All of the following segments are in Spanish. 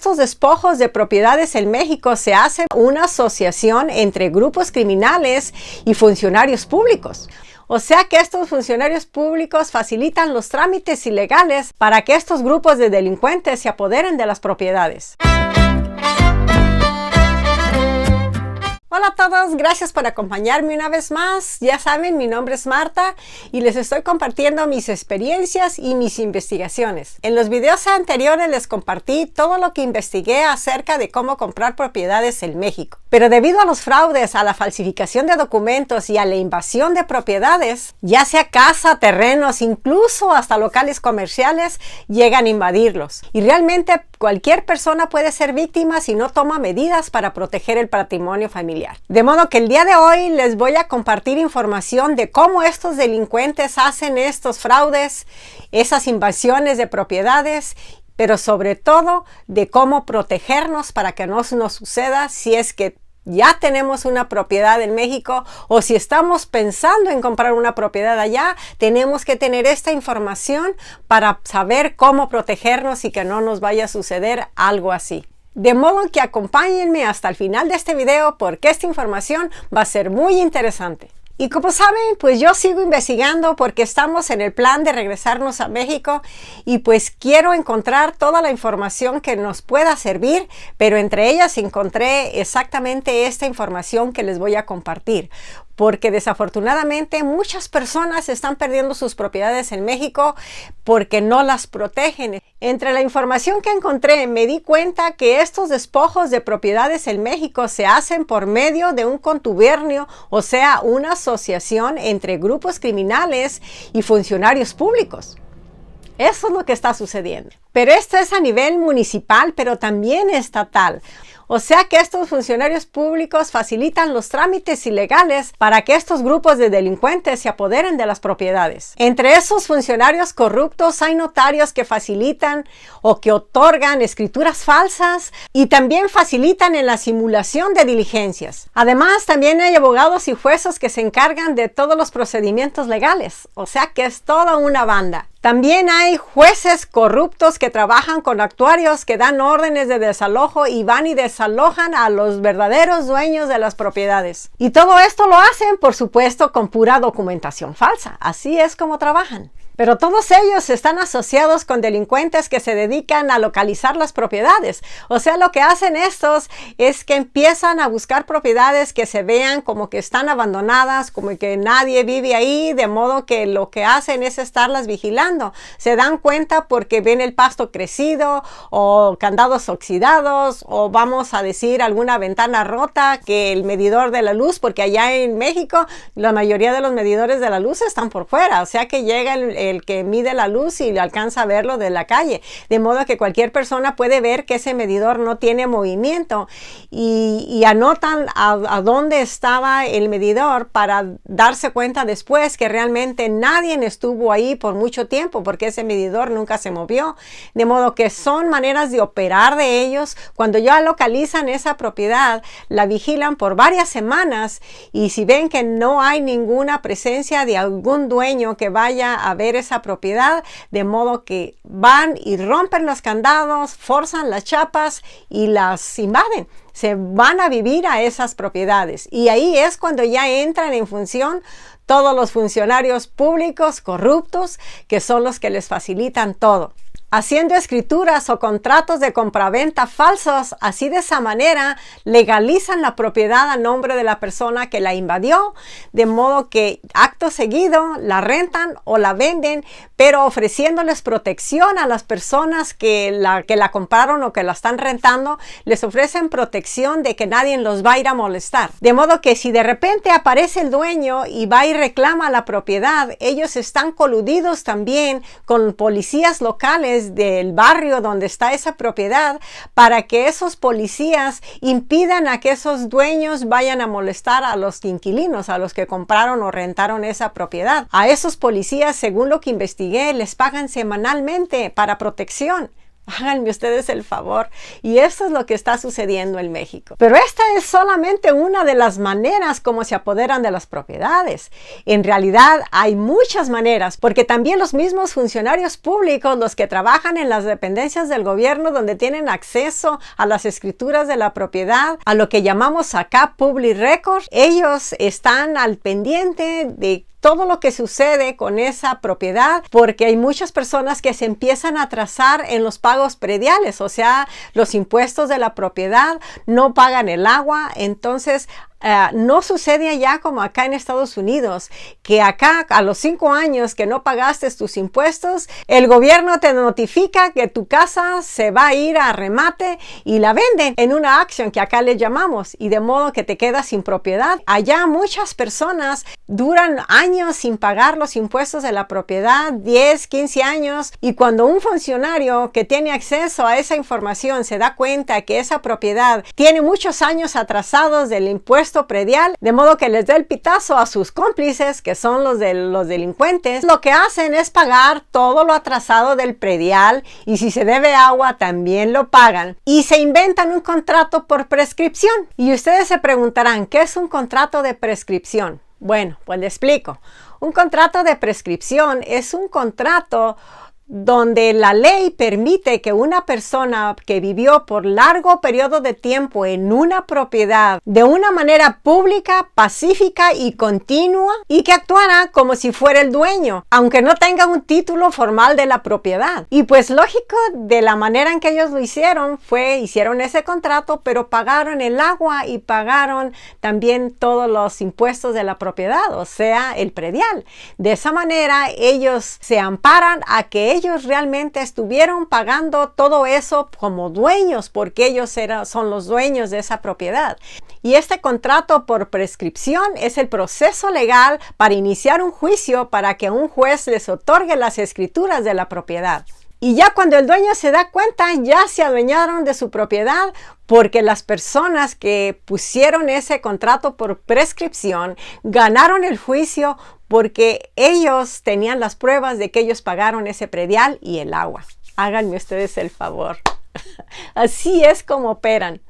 Estos despojos de propiedades en México se hace una asociación entre grupos criminales y funcionarios públicos. O sea que estos funcionarios públicos facilitan los trámites ilegales para que estos grupos de delincuentes se apoderen de las propiedades. Hola a todos, gracias por acompañarme una vez más. Ya saben, mi nombre es Marta y les estoy compartiendo mis experiencias y mis investigaciones. En los videos anteriores les compartí todo lo que investigué acerca de cómo comprar propiedades en México. Pero debido a los fraudes, a la falsificación de documentos y a la invasión de propiedades, ya sea casa, terrenos, incluso hasta locales comerciales, llegan a invadirlos. Y realmente cualquier persona puede ser víctima si no toma medidas para proteger el patrimonio familiar. De modo que el día de hoy les voy a compartir información de cómo estos delincuentes hacen estos fraudes, esas invasiones de propiedades, pero sobre todo de cómo protegernos para que no nos suceda si es que ya tenemos una propiedad en México o si estamos pensando en comprar una propiedad allá. Tenemos que tener esta información para saber cómo protegernos y que no nos vaya a suceder algo así. De modo que acompáñenme hasta el final de este video porque esta información va a ser muy interesante. Y como saben, pues yo sigo investigando porque estamos en el plan de regresarnos a México y pues quiero encontrar toda la información que nos pueda servir, pero entre ellas encontré exactamente esta información que les voy a compartir. Porque desafortunadamente muchas personas están perdiendo sus propiedades en México porque no las protegen. Entre la información que encontré me di cuenta que estos despojos de propiedades en México se hacen por medio de un contubernio, o sea, una asociación entre grupos criminales y funcionarios públicos. Eso es lo que está sucediendo. Pero esto es a nivel municipal, pero también estatal. O sea que estos funcionarios públicos facilitan los trámites ilegales para que estos grupos de delincuentes se apoderen de las propiedades. Entre esos funcionarios corruptos hay notarios que facilitan o que otorgan escrituras falsas y también facilitan en la simulación de diligencias. Además, también hay abogados y jueces que se encargan de todos los procedimientos legales. O sea que es toda una banda. También hay jueces corruptos que trabajan con actuarios que dan órdenes de desalojo y van y desalojan a los verdaderos dueños de las propiedades. Y todo esto lo hacen, por supuesto, con pura documentación falsa. Así es como trabajan. Pero todos ellos están asociados con delincuentes que se dedican a localizar las propiedades. O sea, lo que hacen estos es que empiezan a buscar propiedades que se vean como que están abandonadas, como que nadie vive ahí, de modo que lo que hacen es estarlas vigilando. Se dan cuenta porque ven el pasto crecido o candados oxidados o vamos a decir alguna ventana rota, que el medidor de la luz, porque allá en México la mayoría de los medidores de la luz están por fuera. O sea que llega el que mide la luz y le alcanza a verlo de la calle, de modo que cualquier persona puede ver que ese medidor no tiene movimiento y anotan a dónde estaba el medidor para darse cuenta después que realmente nadie estuvo ahí por mucho tiempo porque ese medidor nunca se movió, de modo que son maneras de operar de ellos. Cuando ya localizan esa propiedad, la vigilan por varias semanas y si ven que no hay ninguna presencia de algún dueño que vaya a ver esa propiedad, de modo que van y rompen los candados, forzan las chapas y las invaden. Se van a vivir a esas propiedades y ahí es cuando ya entran en función todos los funcionarios públicos corruptos que son los que les facilitan todo, haciendo escrituras o contratos de compraventa falsos. Así de esa manera legalizan la propiedad a nombre de la persona que la invadió, de modo que acto seguido la rentan o la venden, pero ofreciéndoles protección a las personas que la compraron o que la están rentando. Les ofrecen protección de que nadie los va a ir a molestar, de modo que si de repente aparece el dueño y va y reclama la propiedad, ellos están coludidos también con policías locales del barrio donde está esa propiedad para que esos policías impidan a que esos dueños vayan a molestar a los inquilinos, a los que compraron o rentaron esa propiedad. A esos policías, según lo que investigué, les pagan semanalmente para protección. Háganme ustedes el favor. Y eso es lo que está sucediendo en México. Pero esta es solamente una de las maneras como se apoderan de las propiedades. En realidad hay muchas maneras, porque también los mismos funcionarios públicos, los que trabajan en las dependencias del gobierno donde tienen acceso a las escrituras de la propiedad, a lo que llamamos acá public record, ellos están al pendiente de todo lo que sucede con esa propiedad, porque hay muchas personas que se empiezan a atrasar en los pagos prediales, o sea, los impuestos de la propiedad, no pagan el agua. Entonces no sucede allá como acá en Estados Unidos, que acá a los 5 años que no pagaste tus impuestos, el gobierno te notifica que tu casa se va a ir a remate y la venden en una acción que acá le llamamos, y de modo que te quedas sin propiedad. Allá muchas personas duran años sin pagar los impuestos de la propiedad, 10, 15 años, y cuando un funcionario que tiene acceso a esa información se da cuenta que esa propiedad tiene muchos años atrasados del impuesto predial, de modo que les dé el pitazo a sus cómplices, que son los delincuentes, lo que hacen es pagar todo lo atrasado del predial, y si se debe agua también lo pagan, y se inventan un contrato por prescripción. Y ustedes se preguntarán, ¿qué es un contrato de prescripción? Bueno, pues le explico. Un contrato de prescripción es un contrato donde la ley permite que una persona que vivió por largo periodo de tiempo en una propiedad de una manera pública, pacífica y continua, y que actuara como si fuera el dueño, aunque no tenga un título formal de la propiedad. Y pues lógico, de la manera en que ellos lo hicieron hicieron ese contrato, pero pagaron el agua y pagaron también todos los impuestos de la propiedad, o sea, el predial. De esa manera ellos se amparan a que ellos realmente estuvieron pagando todo eso como dueños, porque ellos son los dueños de esa propiedad. Y este contrato por prescripción es el proceso legal para iniciar un juicio para que un juez les otorgue las escrituras de la propiedad. Y ya cuando el dueño se da cuenta, ya se adueñaron de su propiedad, porque las personas que pusieron ese contrato por prescripción ganaron el juicio porque ellos tenían las pruebas de que ellos pagaron ese predial y el agua. Háganme ustedes el favor. Así es como operan.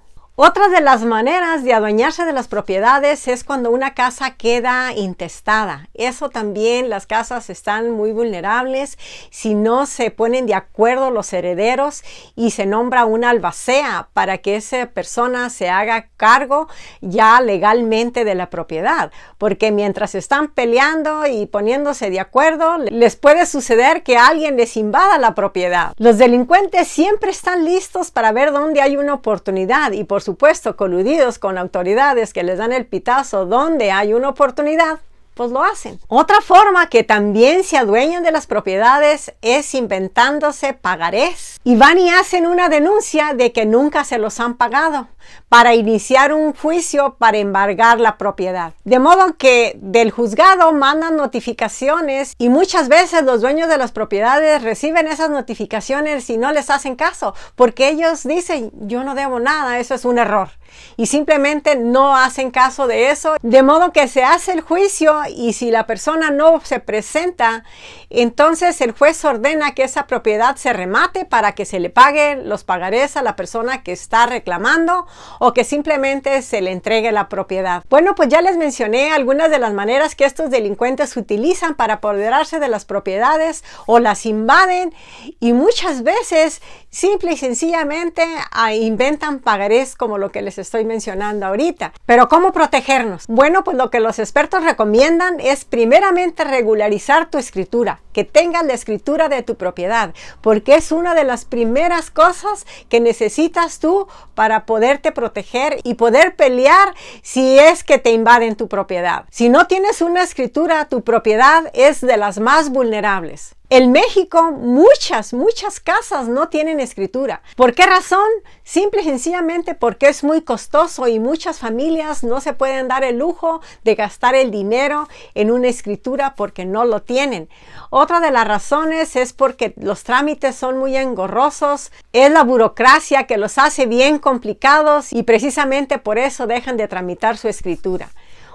Otra de las maneras de adueñarse de las propiedades es cuando una casa queda intestada. Eso también, las casas están muy vulnerables si no se ponen de acuerdo los herederos y se nombra una albacea para que esa persona se haga cargo ya legalmente de la propiedad. Porque mientras están peleando y poniéndose de acuerdo, les puede suceder que alguien les invada la propiedad. Los delincuentes siempre están listos para ver dónde hay una oportunidad, y por supuesto coludidos con autoridades que les dan el pitazo donde hay una oportunidad, pues lo hacen. Otra forma que también se adueñan de las propiedades es inventándose pagarés, y van y hacen una denuncia de que nunca se los han pagado para iniciar un juicio para embargar la propiedad. De modo que del juzgado mandan notificaciones, y muchas veces los dueños de las propiedades reciben esas notificaciones y no les hacen caso, porque ellos dicen, yo no debo nada, eso es un error. Y simplemente no hacen caso de eso, de modo que se hace el juicio, y si la persona no se presenta, entonces el juez ordena que esa propiedad se remate para que se le pague los pagarés a la persona que está reclamando, o que simplemente se le entregue la propiedad. Bueno, pues ya les mencioné algunas de las maneras que estos delincuentes utilizan para apoderarse de las propiedades o las invaden, y muchas veces simple y sencillamente inventan pagarés como lo que les estoy mencionando ahorita. Pero ¿cómo protegernos? Bueno, pues lo que los expertos recomiendan es primeramente regularizar tu escritura, que tengas la escritura de tu propiedad, porque es una de las primeras cosas que necesitas tú para poderte proteger y poder pelear si es que te invaden tu propiedad. Si no tienes una escritura, tu propiedad es de las más vulnerables. En México, muchas casas no tienen escritura. ¿Por qué razón? Simple y sencillamente porque es muy costoso, y muchas familias no se pueden dar el lujo de gastar el dinero en una escritura porque no lo tienen. Otra de las razones es porque los trámites son muy engorrosos, es la burocracia que los hace bien complicados, y precisamente por eso dejan de tramitar su escritura.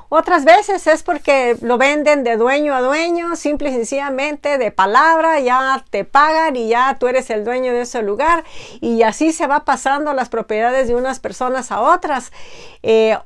Otras veces es porque lo venden de dueño a dueño, simple y sencillamente de palabra, ya te pagan y ya tú eres el dueño de ese lugar, y así se va pasando las propiedades de unas personas a otras.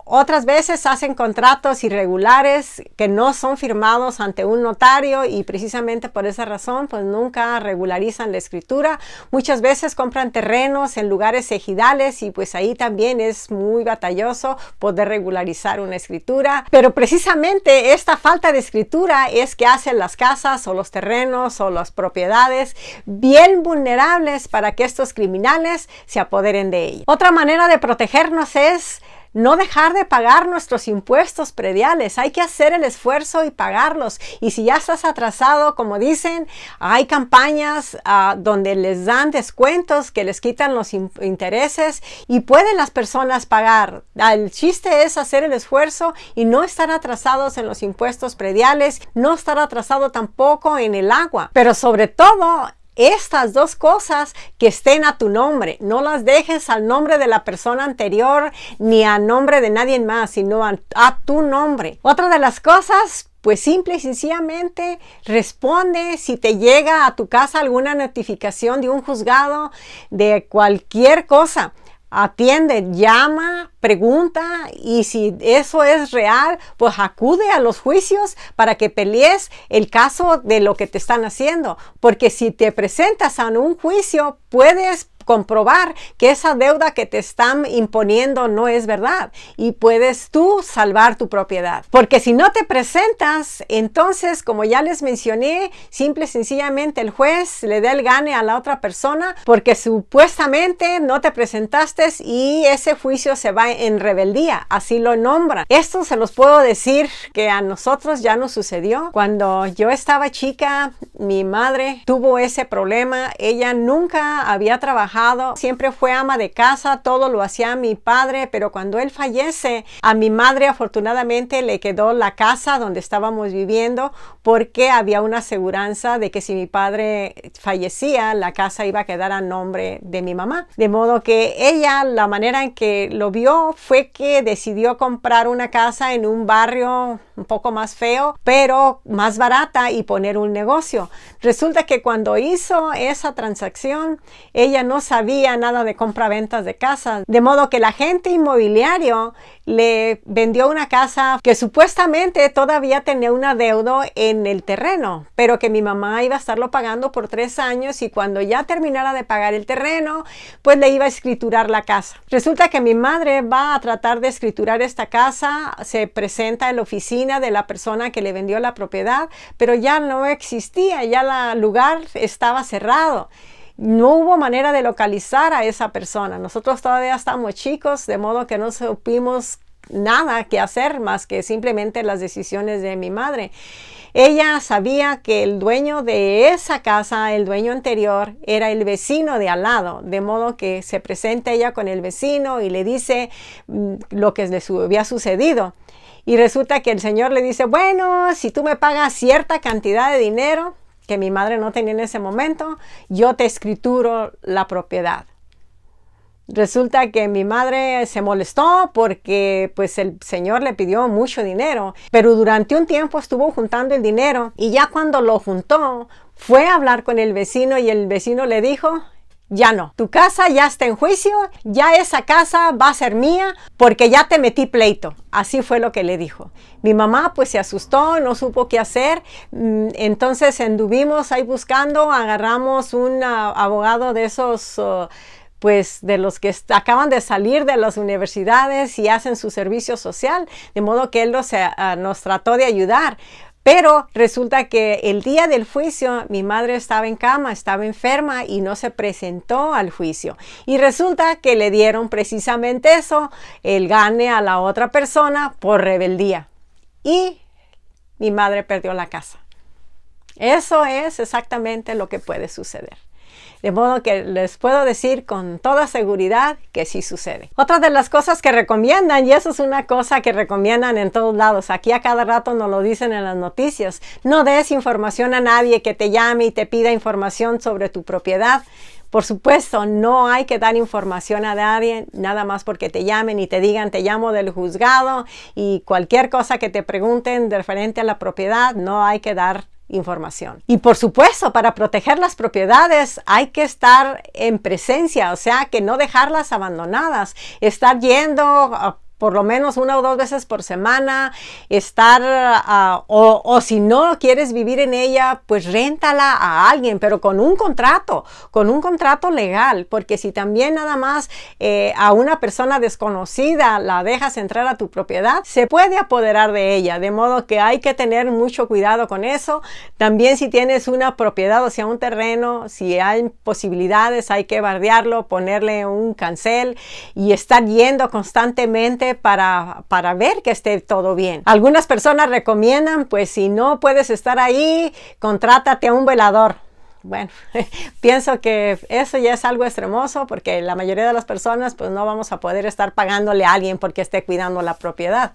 Otras veces hacen contratos irregulares que no son firmados ante un notario, y precisamente por esa razón pues nunca regularizan la escritura. Muchas veces compran terrenos en lugares ejidales, y pues ahí también es muy batalloso poder regularizar una escritura. Pero precisamente esta falta de escritura es que hacen las casas o los terrenos o las propiedades bien vulnerables para que estos criminales se apoderen de ellas. Otra manera de protegernos es no dejar de pagar nuestros impuestos prediales. Hay que hacer el esfuerzo y pagarlos. Y si ya estás atrasado, como dicen, hay campañas donde les dan descuentos que les quitan los intereses y pueden las personas pagar. El chiste es hacer el esfuerzo y no estar atrasados en los impuestos prediales, no estar atrasado tampoco en el agua. Pero sobre todo, estas dos cosas que estén a tu nombre. No las dejes al nombre de la persona anterior ni a nombre de nadie más, sino a tu nombre. Otra de las cosas, pues simple y sencillamente responde si te llega a tu casa alguna notificación de un juzgado de cualquier cosa. Atiende, llama, pregunta, y si eso es real, pues acude a los juicios para que pelees el caso de lo que te están haciendo. Porque si te presentas a un juicio, puedes comprobar que esa deuda que te están imponiendo no es verdad, y puedes tú salvar tu propiedad. Porque si no te presentas, entonces, como ya les mencioné, simple y sencillamente el juez le da el gane a la otra persona porque supuestamente no te presentaste, y ese juicio se va en rebeldía, así lo nombran. Esto se los puedo decir que a nosotros ya nos sucedió. Cuando yo estaba chica, mi madre tuvo ese problema. Ella nunca había trabajado, siempre fue ama de casa, todo lo hacía mi padre, pero cuando él fallece, a mi madre afortunadamente le quedó la casa donde estábamos viviendo, porque había una aseguranza de que si mi padre fallecía, la casa iba a quedar a nombre de mi mamá. De modo que ella, la manera en que lo vio fue que decidió comprar una casa en un barrio un poco más feo, pero más barata, y poner un negocio. Resulta que cuando hizo esa transacción, ella no sabía nada de compra-ventas de casas, de modo que el agente inmobiliario le vendió una casa que supuestamente todavía tenía un adeudo en el terreno, pero que mi mamá iba a estarlo pagando por 3 años, y cuando ya terminara de pagar el terreno, pues le iba a escriturar la casa. Resulta que mi madre va a tratar de escriturar esta casa, se presenta en la oficina de la persona que le vendió la propiedad, pero ya no existía, ya el lugar estaba cerrado. No hubo manera de localizar a esa persona. Nosotros todavía estamos chicos, de modo que no supimos nada que hacer más que simplemente las decisiones de mi madre. Ella sabía que el dueño de esa casa, el dueño anterior, era el vecino de al lado, de modo que se presenta ella con el vecino y le dice lo que le había sucedido. Y resulta que el señor le dice, bueno, si tú me pagas cierta cantidad de dinero, que mi madre no tenía en ese momento, yo te escrituro la propiedad. Resulta que mi madre se molestó porque pues el señor le pidió mucho dinero, pero durante un tiempo estuvo juntando el dinero, y ya cuando lo juntó, fue a hablar con el vecino, y el vecino le dijo, ya no, tu casa ya está en juicio, ya esa casa va a ser mía porque ya te metí pleito. Así fue lo que le dijo. Mi mamá pues se asustó, no supo qué hacer, entonces anduvimos ahí buscando, agarramos un abogado de esos pues de los que acaban de salir de las universidades y hacen su servicio social, de modo que él nos trató de ayudar. Pero resulta que el día del juicio mi madre estaba en cama, estaba enferma y no se presentó al juicio. Y resulta que le dieron precisamente eso, el gane a la otra persona por rebeldía. Y mi madre perdió la casa. Eso es exactamente lo que puede suceder. De modo que les puedo decir con toda seguridad que sí sucede. Otra de las cosas que recomiendan, y eso es una cosa que recomiendan en todos lados, aquí a cada rato nos lo dicen en las noticias, no des información a nadie que te llame y te pida información sobre tu propiedad. Por supuesto, no hay que dar información a nadie, nada más porque te llamen y te digan, te llamo del juzgado, y cualquier cosa que te pregunten referente a la propiedad, no hay que dar información. Y por supuesto, para proteger las propiedades hay que estar en presencia, o sea, que no dejarlas abandonadas, estar yendo por lo menos 1 o 2 veces por semana, estar, o si no quieres vivir en ella, pues réntala a alguien, pero con un contrato legal, porque si también nada más a una persona desconocida la dejas entrar a tu propiedad, se puede apoderar de ella, de modo que hay que tener mucho cuidado con eso. También si tienes una propiedad, o sea, un terreno, si hay posibilidades, hay que bardearlo, ponerle un cancel y estar yendo constantemente para ver que esté todo bien. Algunas personas recomiendan, pues si no puedes estar ahí, contrátate a un velador. Bueno, pienso que eso ya es algo extremoso porque la mayoría de las personas pues no vamos a poder estar pagándole a alguien porque esté cuidando la propiedad.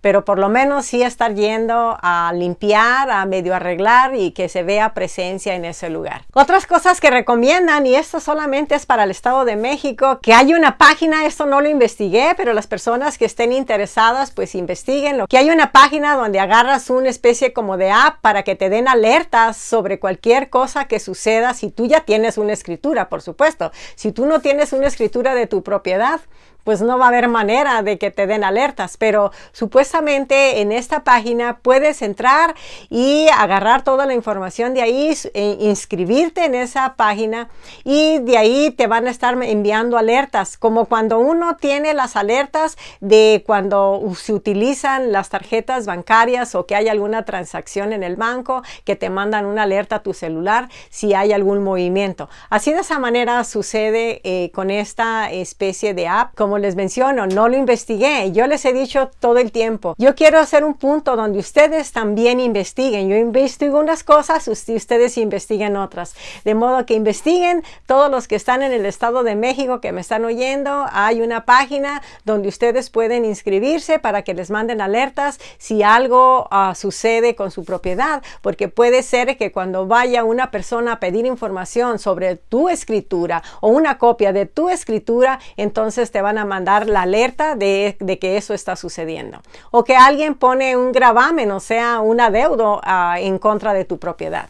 Pero por lo menos sí estar yendo a limpiar, a medio arreglar y que se vea presencia en ese lugar. Otras cosas que recomiendan, y esto solamente es para el Estado de México, que hay una página, esto no lo investigué, pero las personas que estén interesadas pues investiguenlo, que hay una página donde agarras una especie como de app para que te den alertas sobre cualquier cosa que suceda si tú ya tienes una escritura, por supuesto. Si tú no tienes una escritura de tu propiedad, pues no va a haber manera de que te den alertas, pero supuestamente en esta página puedes entrar y agarrar toda la información de ahí, inscribirte en esa página y de ahí te van a estar enviando alertas, como cuando uno tiene las alertas de cuando se utilizan las tarjetas bancarias o que hay alguna transacción en el banco, que te mandan una alerta a tu celular si hay algún movimiento. Así de esa manera sucede con esta especie de app. Como les menciono, no lo investigué. Yo les he dicho todo el tiempo, yo quiero hacer un punto donde ustedes también investiguen. Yo investigo unas cosas, ustedes investiguen otras. De modo que investiguen todos los que están en el Estado de México que me están oyendo. Hay una página donde ustedes pueden inscribirse para que les manden alertas si algo sucede con su propiedad, porque puede ser que cuando vaya una persona a pedir información sobre tu escritura o una copia de tu escritura, entonces te van a mandar la alerta de que eso está sucediendo. O que alguien pone un gravamen, o sea, un adeudo en contra de tu propiedad.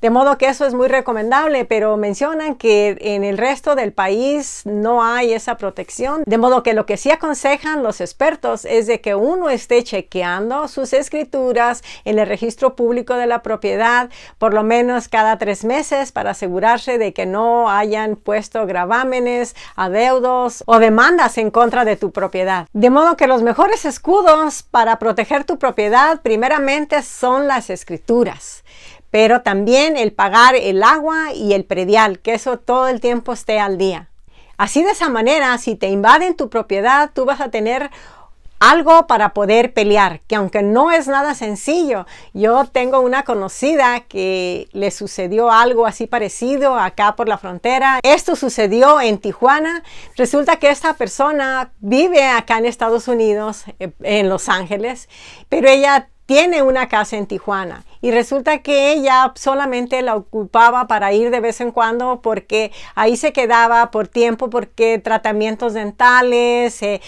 De modo que eso es muy recomendable, pero mencionan que en el resto del país no hay esa protección. De modo que lo que sí aconsejan los expertos es de que uno esté chequeando sus escrituras en el registro público de la propiedad por lo menos cada 3 meses para asegurarse de que no hayan puesto gravámenes, adeudos o demandas en contra de tu propiedad. De modo que los mejores escudos para proteger tu propiedad primeramente son las escrituras, pero también el pagar el agua y el predial, que eso todo el tiempo esté al día. Así de esa manera, si te invaden tu propiedad, tú vas a tener algo para poder pelear, que aunque no es nada sencillo. Yo tengo una conocida que le sucedió algo así parecido acá por la frontera. Esto sucedió en Tijuana. Resulta que esta persona vive acá en Estados Unidos, en Los Ángeles, pero ella tiene una casa en Tijuana y resulta que ella solamente la ocupaba para ir de vez en cuando porque ahí se quedaba por tiempo, porque tratamientos dentales, y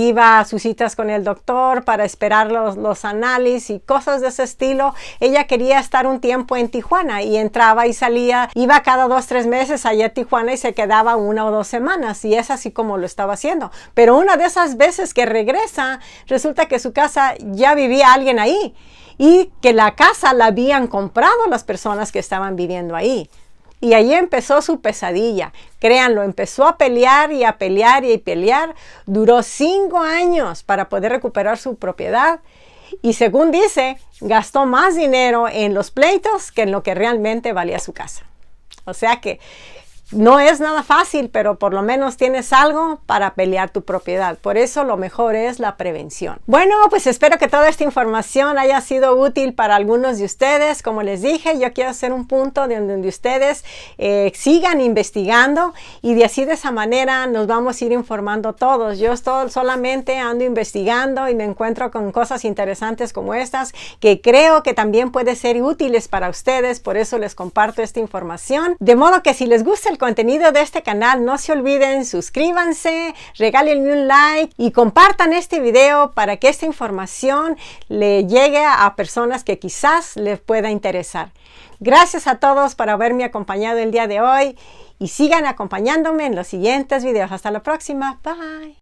iba a sus citas con el doctor para esperar los análisis y cosas de ese estilo. Ella quería estar un tiempo en Tijuana y entraba y salía, iba cada 2 o 3 meses allá a Tijuana y se quedaba 1 o 2 semanas, y es así como lo estaba haciendo. Pero una de esas veces que regresa, resulta que su casa ya vivía alguien ahí y que la casa la habían comprado las personas que estaban viviendo ahí. Y ahí empezó su pesadilla. Créanlo, empezó a pelear y a pelear y a pelear. Duró 5 años para poder recuperar su propiedad. Y según dice, gastó más dinero en los pleitos que en lo que realmente valía su casa. O sea que No es nada fácil, pero por lo menos tienes algo para pelear tu propiedad. Por eso lo mejor es la prevención. Bueno, pues espero que toda esta información haya sido útil para algunos de ustedes. Como les dije, yo quiero hacer un punto donde ustedes sigan investigando y de esa manera nos vamos a ir informando todos. Yo solamente ando investigando y me encuentro con cosas interesantes como estas que creo que también pueden ser útiles para ustedes. Por eso les comparto esta información. De modo que si les gusta el contenido de este canal, no se olviden, suscríbanse, regálenme un like y compartan este video para que esta información le llegue a personas que quizás les pueda interesar. Gracias a todos por haberme acompañado el día de hoy y sigan acompañándome en los siguientes videos. Hasta la próxima. Bye.